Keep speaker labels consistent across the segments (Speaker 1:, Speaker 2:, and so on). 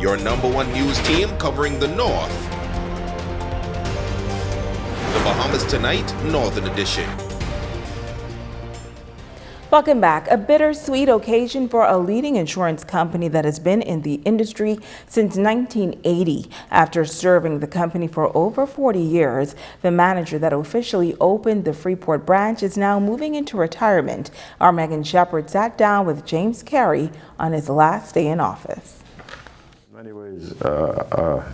Speaker 1: your #1 news team covering the North. The Bahamas Tonight, Northern Edition.
Speaker 2: Welcome back. A bittersweet occasion for a leading insurance company that has been in the industry since 1980. After serving the company for over 40 years, the manager that officially opened the Freeport branch is now moving into retirement. Our Megan Shepard sat down with James Carey on his last day in office.
Speaker 3: In many ways,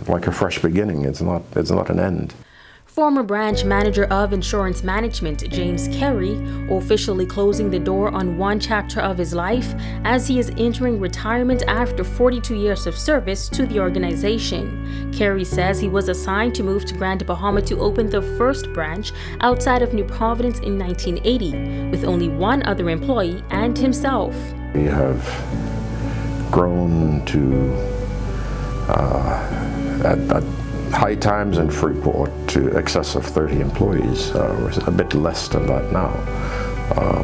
Speaker 3: like a fresh beginning. It's not an end.
Speaker 4: Former branch manager of insurance management, James Carey, officially closing the door on one chapter of his life as he is entering retirement after 42 years of service to the organization. Carey says he was assigned to move to Grand Bahama to open the first branch outside of New Providence in 1980, with only one other employee and himself.
Speaker 3: We have grown to at high times in Freeport to excess of 30 employees. We're a bit less than that now,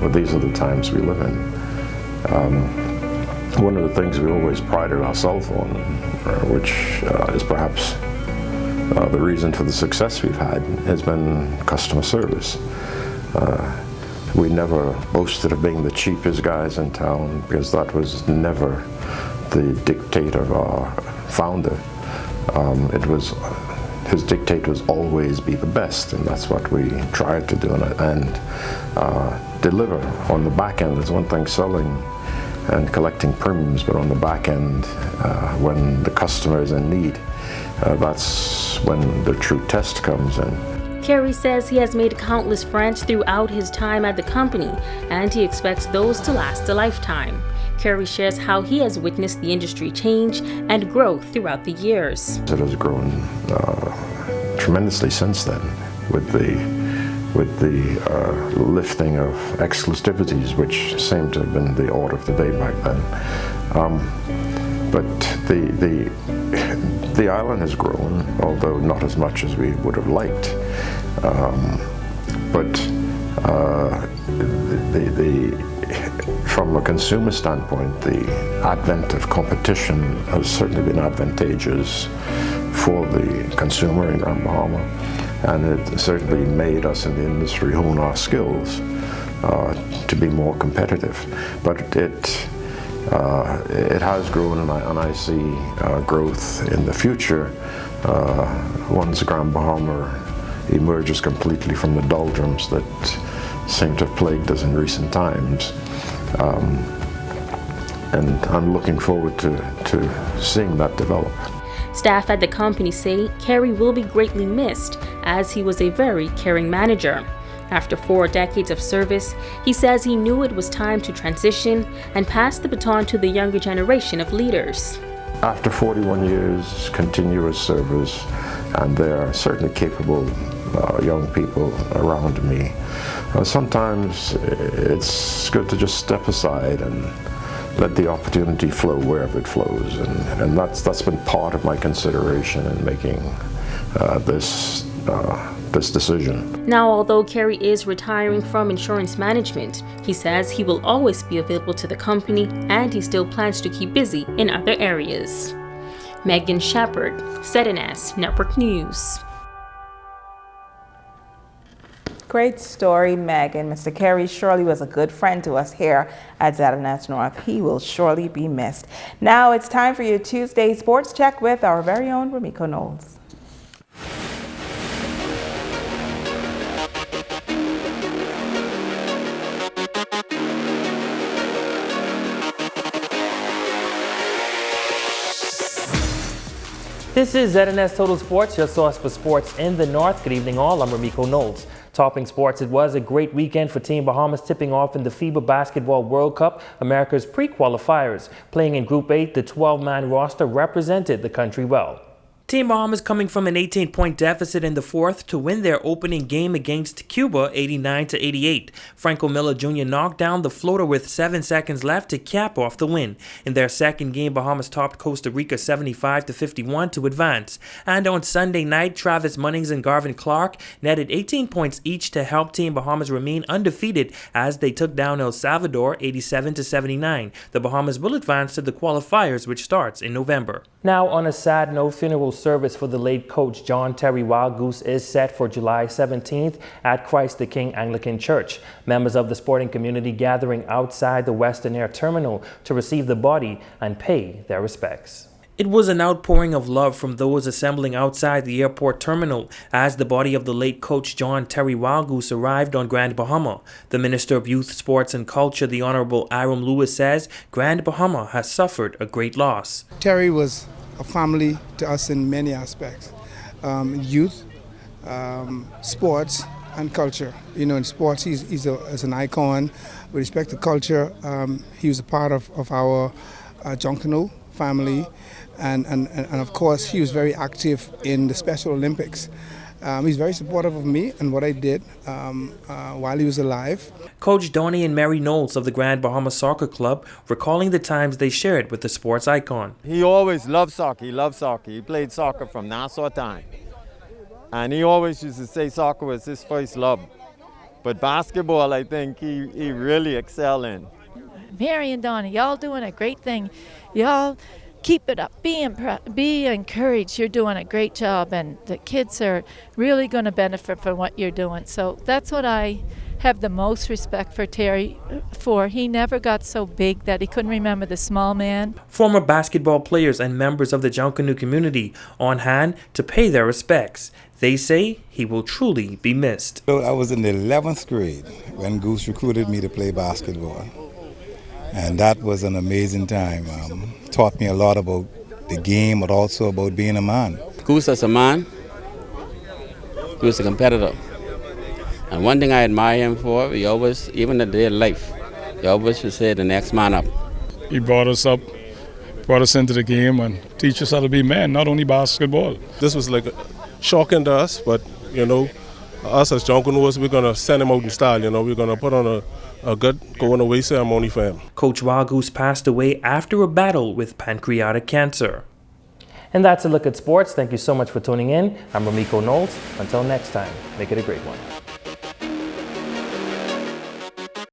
Speaker 3: but these are the times we live in. One of the things we always prided ourselves on, which is perhaps the reason for the success we've had, has been customer service. We never boasted of being the cheapest guys in town, because that was never the dictate of our founder. His dictate was always be the best, and that's what we tried to do, and deliver. On the back end, there's one thing selling and collecting premiums, but on the back end, when the customer is in need, that's when the true test comes in.
Speaker 4: Carey says he has made countless friends throughout his time at the company, and he expects those to last a lifetime. Carey shares how he has witnessed the industry change and grow throughout the years.
Speaker 3: It has grown tremendously since then, with the lifting of exclusivities, which seemed to have been the order of the day back then. But the island has grown, although not as much as we would have liked. From a consumer standpoint, the advent of competition has certainly been advantageous for the consumer in Grand Bahama, and it certainly made us in the industry hone our skills to be more competitive. But it has grown, and I see growth in the future once Grand Bahama emerges completely from the doldrums that seem to have plagued us in recent times. And I'm looking forward to seeing that develop.
Speaker 4: Staff at the company say Carey will be greatly missed, as he was a very caring manager. After 4 decades of service, he says he knew it was time to transition and pass the baton to the younger generation of leaders.
Speaker 3: After 41 years continuous service, and there are certainly capable young people around me, sometimes it's good to just step aside and let the opportunity flow wherever it flows, and that's been part of my consideration in making this decision.
Speaker 4: Now, although Carey is retiring from insurance management, he says he will always be available to the company, and he still plans to keep busy in other areas. Megan Shepard, ZNS Network News.
Speaker 2: Great story, Megan. Mr. Carey surely was a good friend to us here at ZNS North. He will surely be missed. Now it's time for your Tuesday Sports Check with our very own Ramiko Knowles.
Speaker 5: This is ZNS Total Sports, your source for sports in the North. Good evening all, I'm Ramiko Knowles. Topping sports, it was a great weekend for Team Bahamas, tipping off in the FIBA Basketball World Cup, America's pre-qualifiers. Playing in Group 8, the 12-man roster represented the country well. Team Bahamas coming from an 18-point deficit in the fourth to win their opening game against Cuba 89-88. Franco Miller Jr. knocked down the floater with 7 seconds left to cap off the win. In their second game, Bahamas topped Costa Rica 75-51 to advance. And on Sunday night, Travis Munnings and Garvin Clark netted 18 points each to help Team Bahamas remain undefeated as they took down El Salvador 87-79. The Bahamas will advance to the qualifiers, which starts in November. Now, on a sad note, funeral service for the late coach John Terry Wild Goose is set for July 17th at Christ the King Anglican Church. Members of the sporting community gathering outside the Western Air Terminal to receive the body and pay their respects. It was an outpouring of love from those assembling outside the airport terminal as the body of the late coach John Terry Wild Goose arrived on Grand Bahama. The Minister of Youth, Sports and Culture, the Honorable Aram Lewis, says Grand Bahama has suffered a great loss.
Speaker 6: Terry was a family to us in many aspects. Youth, sports and culture. You know, in sports he's an icon. With respect to culture, he was a part of our Junkanoo family. And of course, he was very active in the Special Olympics. He's very supportive of me and what I did while he was alive.
Speaker 5: Coach Donnie and Mary Knowles of the Grand Bahama Soccer Club recalling the times they shared with the sports icon.
Speaker 7: He always loved soccer. He loved soccer. He played soccer from Nassau time. And he always used to say soccer was his first love. But basketball, I think he really excelled in.
Speaker 8: Mary and Donnie, y'all doing a great thing. Y'all keep it up. Be encouraged. You're doing a great job, and the kids are really going to benefit from what you're doing. So that's what I have the most respect for Terry for. He never got so big that he couldn't remember the small man.
Speaker 5: Former basketball players and members of the Junkanoo community on hand to pay their respects. They say he will truly be missed.
Speaker 9: I was in the 11th grade when Goose recruited me to play basketball. And that was an amazing time. Taught me a lot about the game, but also about being a man.
Speaker 10: Goose as a man, he was a competitor. And one thing I admire him for, he always, even in their life, he always would say the next man up.
Speaker 11: He brought us up, brought us into the game and teach us how to be men, not only basketball.
Speaker 12: This was like shocking to us, but you know, us as Junkanooers, we're going to send him out in style. You know, we're going to put on a good going away ceremony for him.
Speaker 5: Coach Wild Goose passed away after a battle with pancreatic cancer. And that's a look at sports. Thank you so much for tuning in. I'm Ramiko Knowles. Until next time, make it a great one.